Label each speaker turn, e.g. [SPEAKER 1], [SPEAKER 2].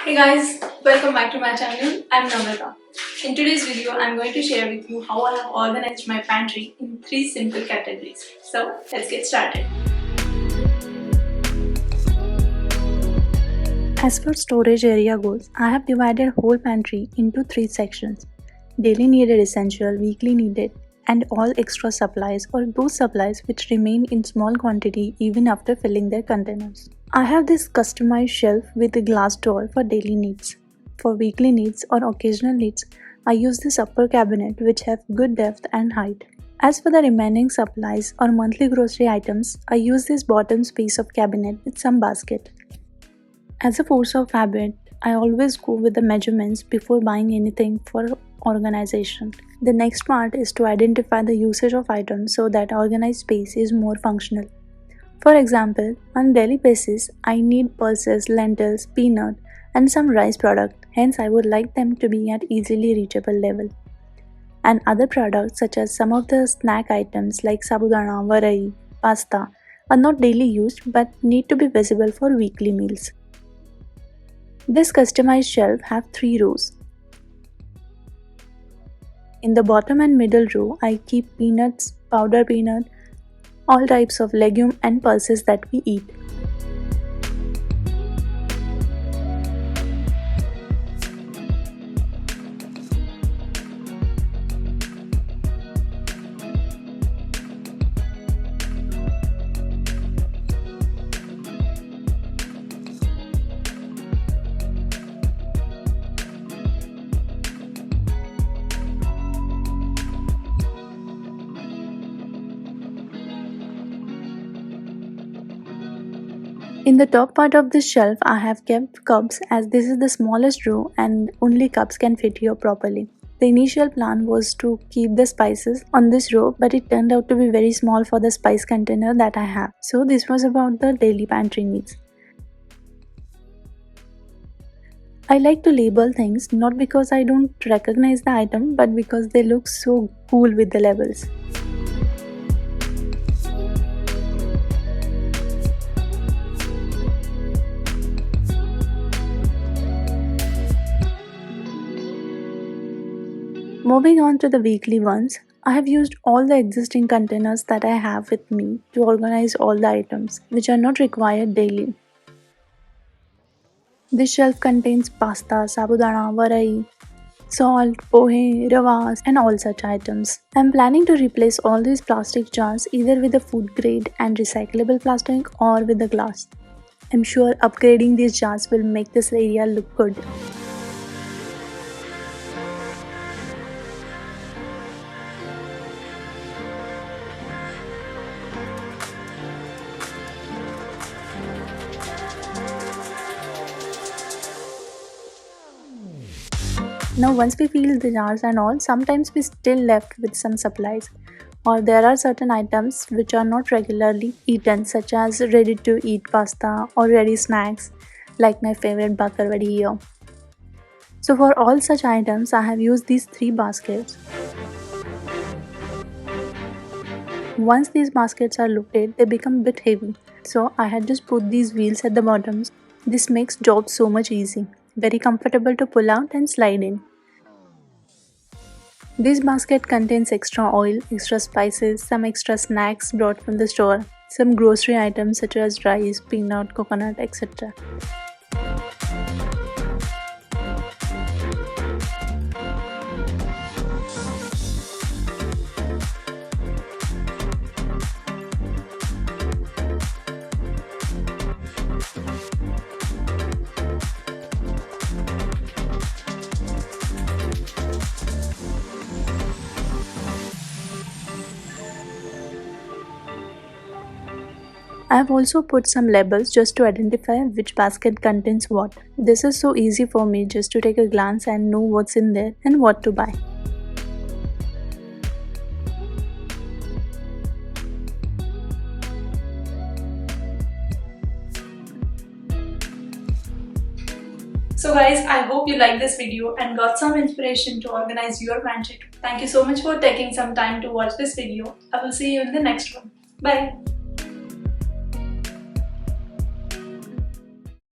[SPEAKER 1] Hey guys, welcome back to my channel. I'm Namrata. In today's video, I'm going to share with you how I have organized my pantry in 3 simple categories. So, let's get started. As for storage area goes, I have divided whole pantry into 3 sections: daily needed essential, weekly needed, and all extra supplies or those supplies which remain in small quantity even after filling their containers. I have this customized shelf with a glass door for daily needs. For weekly needs or occasional needs, I use this upper cabinet which have good depth and height. As for the remaining supplies or monthly grocery items, I use this bottom space of cabinet with some basket. As a force of habit, I always go with the measurements before buying anything for organization. The next part is to identify the usage of items so that organized space is more functional. For example, on daily basis, I need pulses, lentils, peanut, and some rice product. Hence, I would like them to be at easily reachable level. And other products such as some of the snack items like sabudana, varai, pasta are not daily used but need to be visible for weekly meals. This customized shelf have 3 rows. In the bottom and middle row, I keep peanuts, powder peanut, all types of legume and pulses that we eat. In the top part of this shelf, I have kept cups as this is the smallest row and only cups can fit here properly. The initial plan was to keep the spices on this row, but it turned out to be very small for the spice container that I have. So this was about the daily pantry needs. I like to label things not because I don't recognize the item but because they look so cool with the labels. Moving on to the weekly ones, I have used all the existing containers that I have with me to organize all the items which are not required daily. This shelf contains pasta, sabudana, varai, salt, pohe, ravas and all such items. I am planning to replace all these plastic jars either with the food grade and recyclable plastic or with the glass. I am sure upgrading these jars will make this area look good. Now once we fill the jars and all, sometimes we still left with some supplies, or there are certain items which are not regularly eaten such as ready to eat pasta or ready snacks like my favorite bakarwadi here. So for all such items I have used these 3 baskets. Once these baskets are loaded, they become a bit heavy, so I had just put these wheels at the bottoms. This makes job so much easy. Very comfortable to pull out and slide in. This basket contains extra oil, extra spices, some extra snacks brought from the store, some grocery items such as rice, peanut, coconut, etc. I have also put some labels just to identify which basket contains what. This is so easy for me just to take a glance and know what's in there and what to buy. So guys, I hope you liked this video and got some inspiration to organize your pantry too. Thank you so much for taking some time to watch this video. I will see you in the next one. Bye.